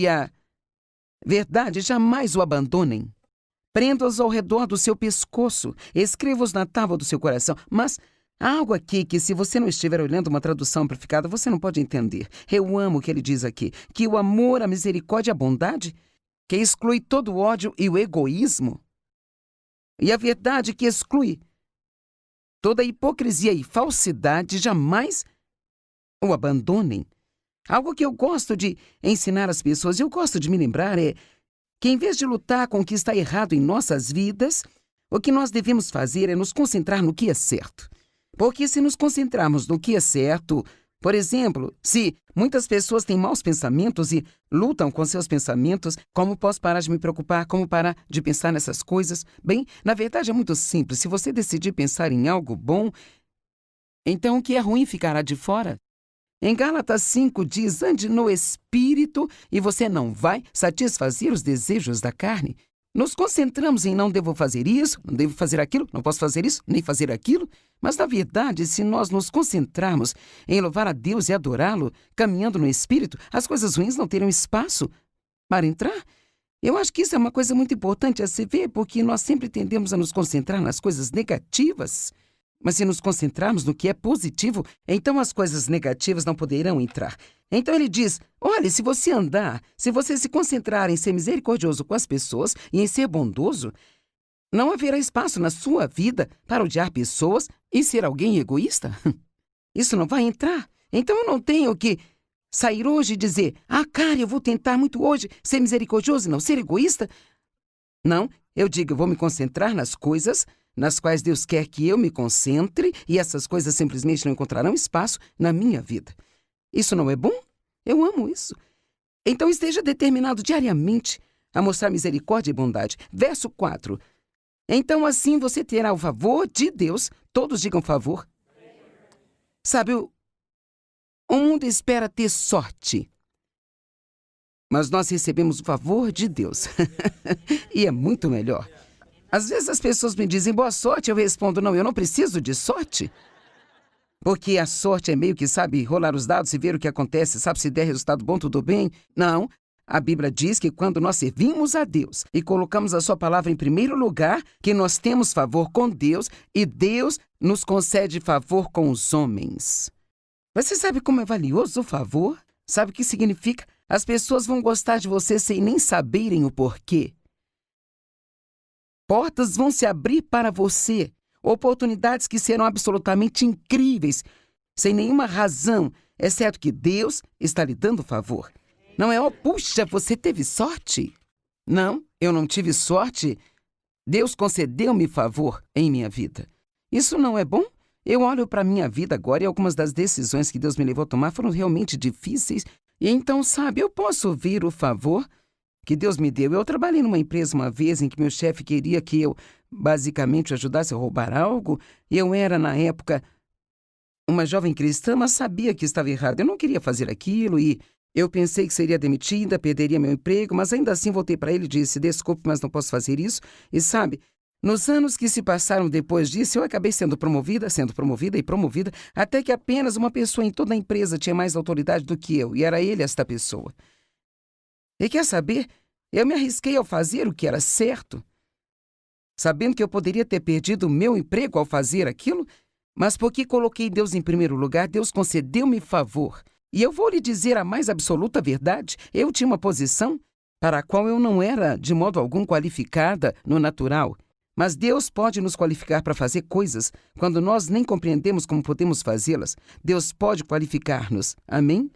e a verdade jamais o abandonem. Prenda-os ao redor do seu pescoço, escreva-os na tábua do seu coração. Mas há algo aqui que, se você não estiver olhando uma tradução amplificada, você não pode entender. Eu amo o que ele diz aqui, que o amor, a misericórdia e a bondade, que exclui todo o ódio e o egoísmo, e a verdade que exclui toda a hipocrisia e falsidade, jamais o abandonem. Algo que eu gosto de ensinar às pessoas, eu gosto de me lembrar, é que em vez de lutar com o que está errado em nossas vidas, o que nós devemos fazer é nos concentrar no que é certo. Porque se nos concentrarmos no que é certo, por exemplo, se muitas pessoas têm maus pensamentos e lutam com seus pensamentos, como posso parar de me preocupar? Como parar de pensar nessas coisas? Bem, na verdade é muito simples. Se você decidir pensar em algo bom, então o que é ruim ficará de fora. Em Gálatas 5 diz, ande no Espírito e você não vai satisfazer os desejos da carne. Nos concentramos em não devo fazer isso, não devo fazer aquilo, não posso fazer isso, nem fazer aquilo. Mas, na verdade, se nós nos concentrarmos em louvar a Deus e adorá-lo, caminhando no Espírito, as coisas ruins não terão espaço para entrar. Eu acho que isso é uma coisa muito importante a se ver, porque nós sempre tendemos a nos concentrar nas coisas negativas. Mas se nos concentrarmos no que é positivo, então as coisas negativas não poderão entrar. Então ele diz, olha, se você andar, se você se concentrar em ser misericordioso com as pessoas e em ser bondoso, não haverá espaço na sua vida para odiar pessoas e ser alguém egoísta. Isso não vai entrar. Então eu não tenho que sair hoje e dizer, cara, eu vou tentar muito hoje ser misericordioso e não ser egoísta. Não, eu digo, eu vou me concentrar nas coisas nas quais Deus quer que eu me concentre e essas coisas simplesmente não encontrarão espaço na minha vida. Isso não é bom? Eu amo isso. Então esteja determinado diariamente a mostrar misericórdia e bondade. Verso 4. Então assim você terá o favor de Deus. Todos digam favor. Sabe, o mundo espera ter sorte. Mas nós recebemos o favor de Deus. E é muito melhor. Às vezes as pessoas me dizem boa sorte, eu respondo, não, eu não preciso de sorte. Porque a sorte é meio que, sabe, rolar os dados e ver o que acontece, sabe, se der resultado bom, tudo bem. Não, a Bíblia diz que quando nós servimos a Deus e colocamos a sua palavra em primeiro lugar, que nós temos favor com Deus e Deus nos concede favor com os homens. Você sabe como é valioso o favor? Sabe o que significa? As pessoas vão gostar de você sem nem saberem o porquê. Portas vão se abrir para você, oportunidades que serão absolutamente incríveis, sem nenhuma razão, exceto que Deus está lhe dando favor. Não é, puxa, você teve sorte? Não, eu não tive sorte. Deus concedeu-me favor em minha vida. Isso não é bom? Eu olho para a minha vida agora e algumas das decisões que Deus me levou a tomar foram realmente difíceis. E então, sabe, eu posso ver o favor que Deus me deu. Eu trabalhei numa empresa uma vez em que meu chefe queria que eu, basicamente, ajudasse a roubar algo. Eu era, na época, uma jovem cristã, mas sabia que estava errado. Eu não queria fazer aquilo e eu pensei que seria demitida, perderia meu emprego, mas ainda assim voltei para ele e disse, desculpe, mas não posso fazer isso. E sabe, nos anos que se passaram depois disso, eu acabei sendo promovida e promovida, até que apenas uma pessoa em toda a empresa tinha mais autoridade do que eu, e era ele esta pessoa. E quer saber? Eu me arrisquei ao fazer o que era certo, sabendo que eu poderia ter perdido o meu emprego ao fazer aquilo, mas porque coloquei Deus em primeiro lugar, Deus concedeu-me favor. E eu vou lhe dizer a mais absoluta verdade, eu tinha uma posição para a qual eu não era de modo algum qualificada no natural. Mas Deus pode nos qualificar para fazer coisas quando nós nem compreendemos como podemos fazê-las. Deus pode qualificar-nos. Amém?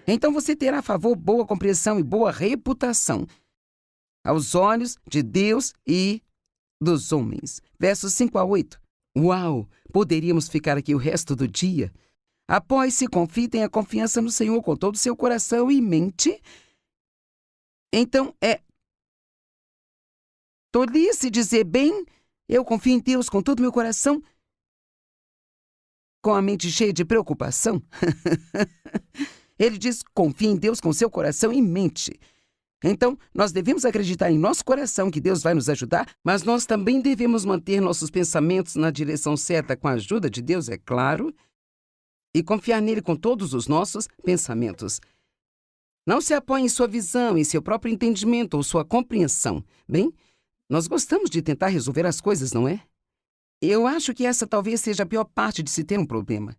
Então você terá a favor, boa compreensão e boa reputação aos olhos de Deus e dos homens. Versos 5 a 8. Uau! Poderíamos ficar aqui o resto do dia. Após-se, confie, tenha confiança no Senhor com todo o seu coração e mente. Então, tolice dizer, bem, eu confio em Deus com todo o meu coração, com a mente cheia de preocupação. Ele diz, confie em Deus com seu coração e mente. Então, nós devemos acreditar em nosso coração que Deus vai nos ajudar, mas nós também devemos manter nossos pensamentos na direção certa com a ajuda de Deus, é claro, e confiar nele com todos os nossos pensamentos. Não se apoie em sua visão, em seu próprio entendimento ou sua compreensão. Bem, nós gostamos de tentar resolver as coisas, não é? Eu acho que essa talvez seja a pior parte de se ter um problema.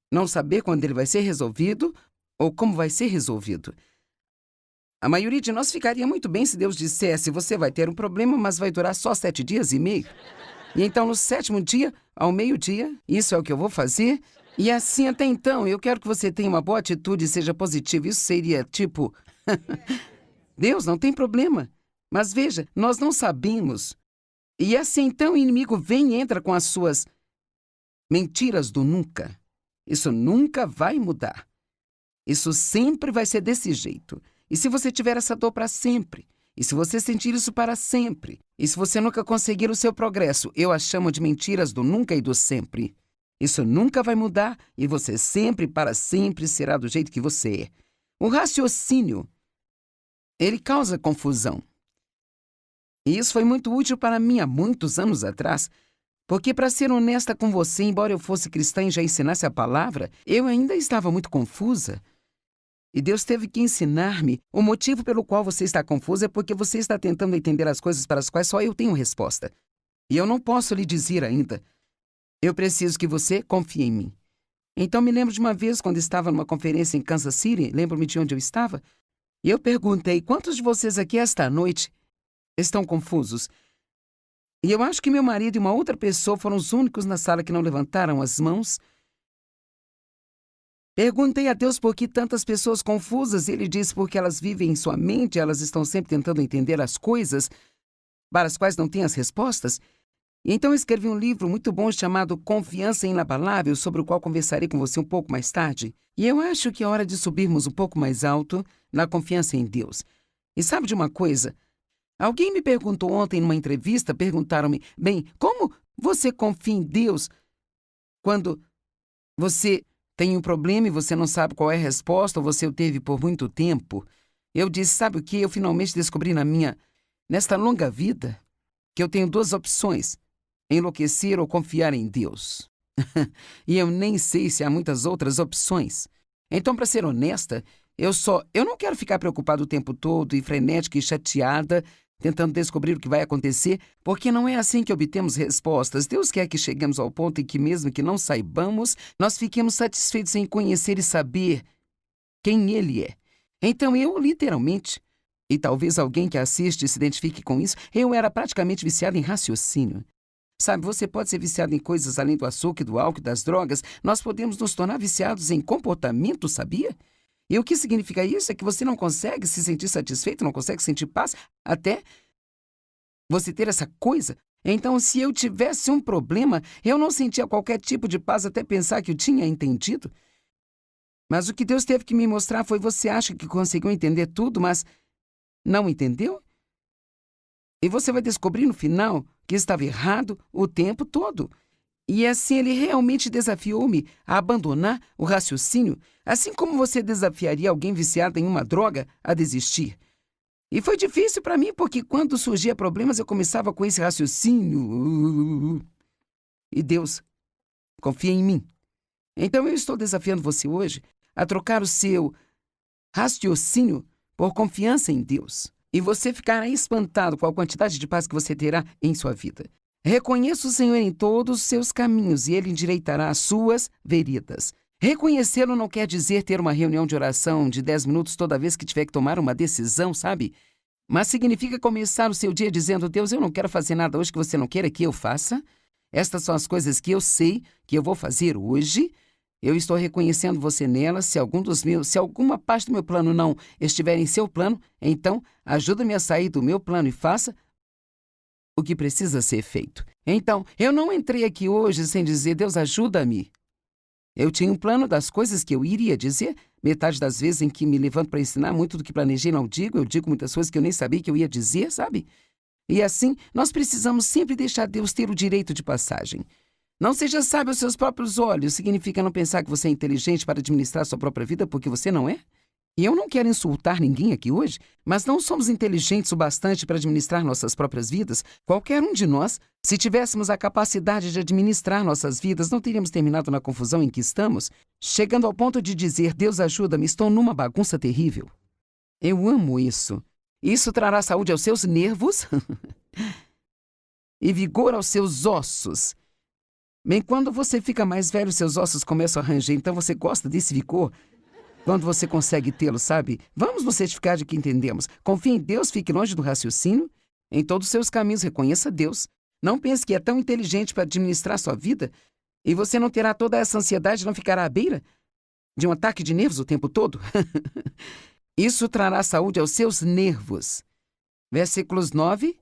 Não saber quando ele vai ser resolvido ou como vai ser resolvido. A maioria de nós ficaria muito bem se Deus dissesse: você vai ter um problema, mas vai durar só 7 dias e meio. E então, no 7º dia, ao meio-dia, isso é o que eu vou fazer. E assim, até então, eu quero que você tenha uma boa atitude e seja positivo. Isso seria tipo... Deus, não tem problema. Mas veja, nós não sabemos. E assim, então, o inimigo vem e entra com as suas mentiras do nunca. Isso nunca vai mudar. Isso sempre vai ser desse jeito. E se você tiver essa dor para sempre, e se você sentir isso para sempre, e se você nunca conseguir o seu progresso, eu a chamo de mentiras do nunca e do sempre. Isso nunca vai mudar e você sempre, para sempre, será do jeito que você é. O raciocínio, ele causa confusão. E isso foi muito útil para mim há muitos anos atrás, porque, para ser honesta com você, embora eu fosse cristã e já ensinasse a palavra, eu ainda estava muito confusa. E Deus teve que ensinar-me. O motivo pelo qual você está confusa é porque você está tentando entender as coisas para as quais só eu tenho resposta. E eu não posso lhe dizer ainda. Eu preciso que você confie em mim. Então me lembro de uma vez, quando estava numa conferência em Kansas City, lembro-me de onde eu estava, e eu perguntei: quantos de vocês aqui esta noite estão confusos? E eu acho que meu marido e uma outra pessoa foram os únicos na sala que não levantaram as mãos. Perguntei a Deus por que tantas pessoas confusas, e Ele disse porque elas vivem em sua mente, elas estão sempre tentando entender as coisas para as quais não têm as respostas. E então eu escrevi um livro muito bom chamado Confiança Inabalável, sobre o qual conversarei com você um pouco mais tarde. E eu acho que é hora de subirmos um pouco mais alto na confiança em Deus. E sabe de uma coisa? Alguém me perguntou ontem numa entrevista, perguntaram-me: bem, como você confia em Deus quando você tem um problema e você não sabe qual é a resposta, ou você o teve por muito tempo? Eu disse: sabe o que? Eu finalmente descobri nesta longa vida, que eu tenho 2 opções: enlouquecer ou confiar em Deus. E eu nem sei se há muitas outras opções. Então, para ser honesta, eu não quero ficar preocupado o tempo todo e frenética e chateada, tentando descobrir o que vai acontecer, porque não é assim que obtemos respostas. Deus quer que cheguemos ao ponto em que, mesmo que não saibamos, nós fiquemos satisfeitos em conhecer e saber quem Ele é. Então eu, literalmente, e talvez alguém que assiste se identifique com isso, eu era praticamente viciado em raciocínio. Sabe, você pode ser viciado em coisas além do açúcar, do álcool, das drogas. Nós podemos nos tornar viciados em comportamento, sabia? E o que significa isso é que você não consegue se sentir satisfeito, não consegue sentir paz, até você ter essa coisa. Então, se eu tivesse um problema, eu não sentia qualquer tipo de paz até pensar que eu tinha entendido. Mas o que Deus teve que me mostrar foi: você acha que conseguiu entender tudo, mas não entendeu? E você vai descobrir no final que estava errado o tempo todo. E assim Ele realmente desafiou-me a abandonar o raciocínio, assim como você desafiaria alguém viciado em uma droga a desistir. E foi difícil para mim, porque quando surgia problemas eu começava com esse raciocínio. E Deus confia em mim. Então eu estou desafiando você hoje a trocar o seu raciocínio por confiança em Deus. E você ficará espantado com a quantidade de paz que você terá em sua vida. Reconheça o Senhor em todos os seus caminhos e Ele endireitará as suas veredas. Reconhecê-lo não quer dizer ter uma reunião de oração de 10 minutos toda vez que tiver que tomar uma decisão, sabe? Mas significa começar o seu dia dizendo: Deus, eu não quero fazer nada hoje que você não queira que eu faça. Estas são as coisas que eu sei que eu vou fazer hoje. Eu estou reconhecendo você nelas. Se alguma parte do meu plano não estiver em seu plano, então ajuda-me a sair do meu plano e faça o que precisa ser feito. Então, eu não entrei aqui hoje sem dizer: Deus, ajuda-me. Eu tinha um plano das coisas que eu iria dizer. Metade das vezes em que me levanto para ensinar, muito do que planejei não digo. Eu digo muitas coisas que eu nem sabia que eu ia dizer, sabe? E assim, nós precisamos sempre deixar Deus ter o direito de passagem. Não seja sábio aos seus próprios olhos. Significa não pensar que você é inteligente para administrar sua própria vida, porque você não é. E eu não quero insultar ninguém aqui hoje, mas não somos inteligentes o bastante para administrar nossas próprias vidas. Qualquer um de nós, se tivéssemos a capacidade de administrar nossas vidas, não teríamos terminado na confusão em que estamos, chegando ao ponto de dizer: Deus, ajuda-me, estou numa bagunça terrível. Eu amo isso. Isso trará saúde aos seus nervos e vigor aos seus ossos. Bem, quando você fica mais velho, seus ossos começam a ranger, então você gosta desse vigor quando você consegue tê-lo, sabe? Vamos nos certificar de que entendemos. Confie em Deus, fique longe do raciocínio. Em todos os seus caminhos, reconheça Deus. Não pense que é tão inteligente para administrar sua vida e você não terá toda essa ansiedade, não ficará à beira de um ataque de nervos o tempo todo. Isso trará saúde aos seus nervos. Versículos 9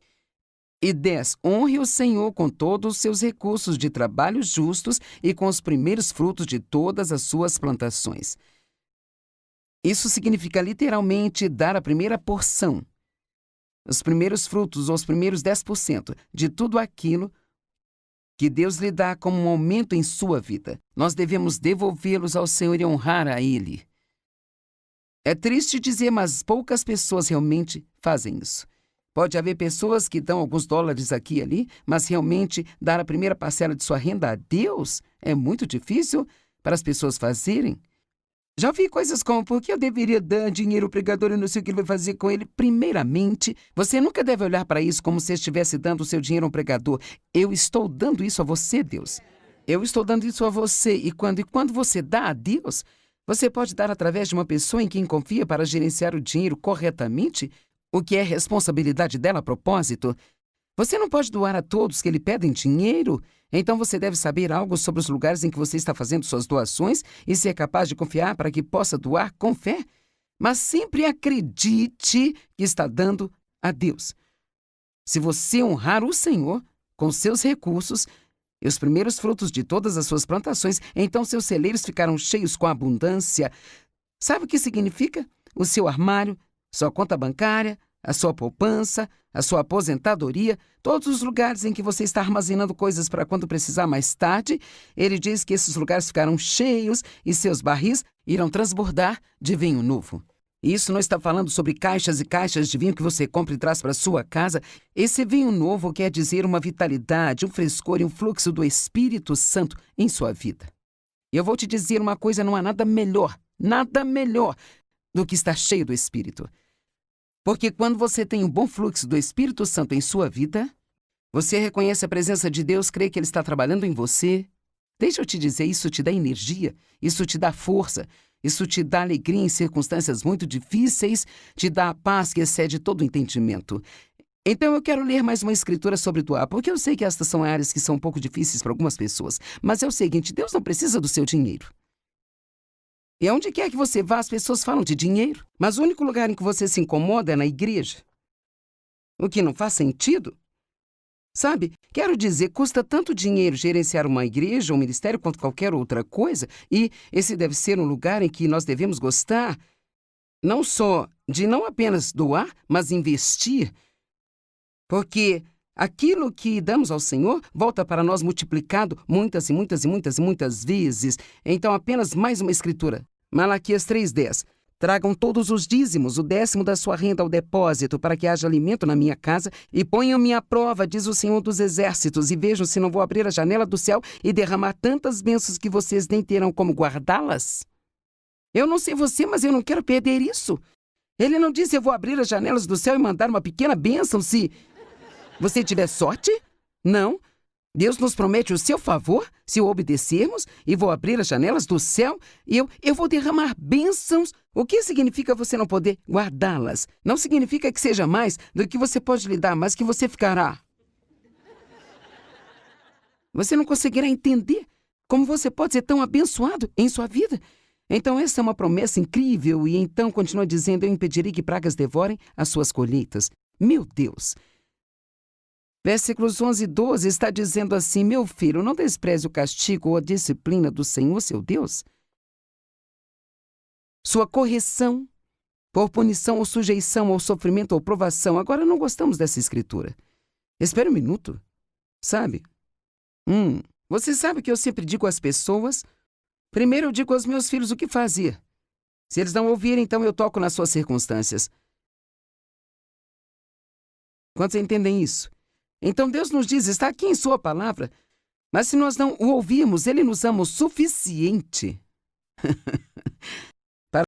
e 10. Honre o Senhor com todos os seus recursos de trabalho justos e com os primeiros frutos de todas as suas plantações. Isso significa literalmente dar a primeira porção, os primeiros frutos ou os primeiros 10% de tudo aquilo que Deus lhe dá como um aumento em sua vida. Nós devemos devolvê-los ao Senhor e honrar a Ele. É triste dizer, mas poucas pessoas realmente fazem isso. Pode haver pessoas que dão alguns dólares aqui e ali, mas realmente dar a primeira parcela de sua renda a Deus é muito difícil para as pessoas fazerem. Já ouvi coisas como, por que eu deveria dar dinheiro ao pregador e não sei o que ele vai fazer com ele? Primeiramente, você nunca deve olhar para isso como se estivesse dando o seu dinheiro a um pregador. Eu estou dando isso a você, Deus. Eu estou dando isso a você. E quando você dá a Deus, você pode dar através de uma pessoa em quem confia para gerenciar o dinheiro corretamente, o que é responsabilidade dela a propósito. Você não pode doar a todos que lhe pedem dinheiro. Então você deve saber algo sobre os lugares em que você está fazendo suas doações e ser capaz de confiar para que possa doar com fé. Mas sempre acredite que está dando a Deus. Se você honrar o Senhor com seus recursos e os primeiros frutos de todas as suas plantações, então seus celeiros ficarão cheios com abundância. Sabe o que significa? O seu armário, sua conta bancária, a sua poupança, a sua aposentadoria, todos os lugares em que você está armazenando coisas para quando precisar mais tarde, ele diz que esses lugares ficarão cheios e seus barris irão transbordar de vinho novo. Isso não está falando sobre caixas e caixas de vinho que você compra e traz para sua casa. Esse vinho novo quer dizer uma vitalidade, um frescor e um fluxo do Espírito Santo em sua vida. E eu vou te dizer uma coisa, não há nada melhor do que estar cheio do Espírito. Porque quando você tem um bom fluxo do Espírito Santo em sua vida, você reconhece a presença de Deus, crê que Ele está trabalhando em você. Deixa eu te dizer, isso te dá energia, isso te dá força, isso te dá alegria em circunstâncias muito difíceis, te dá a paz que excede todo o entendimento. Então eu quero ler mais uma escritura sobre doar, porque eu sei que estas são áreas que são um pouco difíceis para algumas pessoas, mas é o seguinte, Deus não precisa do seu dinheiro. E onde quer que você vá, as pessoas falam de dinheiro. Mas o único lugar em que você se incomoda é na igreja. O que não faz sentido. Sabe, quero dizer, custa tanto dinheiro gerenciar uma igreja ou um ministério quanto qualquer outra coisa. E esse deve ser um lugar em que nós devemos gostar, não só de não apenas doar, mas investir. Porque aquilo que damos ao Senhor volta para nós multiplicado muitas e muitas e muitas e muitas vezes. Então, apenas mais uma escritura. Malaquias 3:10. Tragam todos os dízimos, o 10º da sua renda ao depósito, para que haja alimento na minha casa, e ponham-me à prova, diz o Senhor dos Exércitos, e vejam se não vou abrir a janela do céu e derramar tantas bênçãos que vocês nem terão como guardá-las. Eu não sei você, mas eu não quero perder isso. Ele não disse eu vou abrir as janelas do céu e mandar uma pequena bênção se você tiver sorte? Não. Deus nos promete o seu favor se o obedecermos e vou abrir as janelas do céu e eu vou derramar bênçãos. O que significa você não poder guardá-las? Não significa que seja mais do que você pode lhe dar, mas que você ficará. Você não conseguirá entender como você pode ser tão abençoado em sua vida. Então essa é uma promessa incrível e então continua dizendo, eu impedirei que pragas devorem as suas colheitas. Meu Deus! Versículos 11 e 12 está dizendo assim, meu filho, não despreze o castigo ou a disciplina do Senhor, seu Deus. Sua correção, por punição ou sujeição ao sofrimento ou provação. Agora não gostamos dessa escritura. Espere um minuto. Sabe? Você sabe que eu sempre digo às pessoas, primeiro eu digo aos meus filhos o que fazer. Se eles não ouvirem, então eu toco nas suas circunstâncias. Quantos entendem isso? Então Deus nos diz, está aqui em sua palavra, mas se nós não o ouvirmos, Ele nos ama o suficiente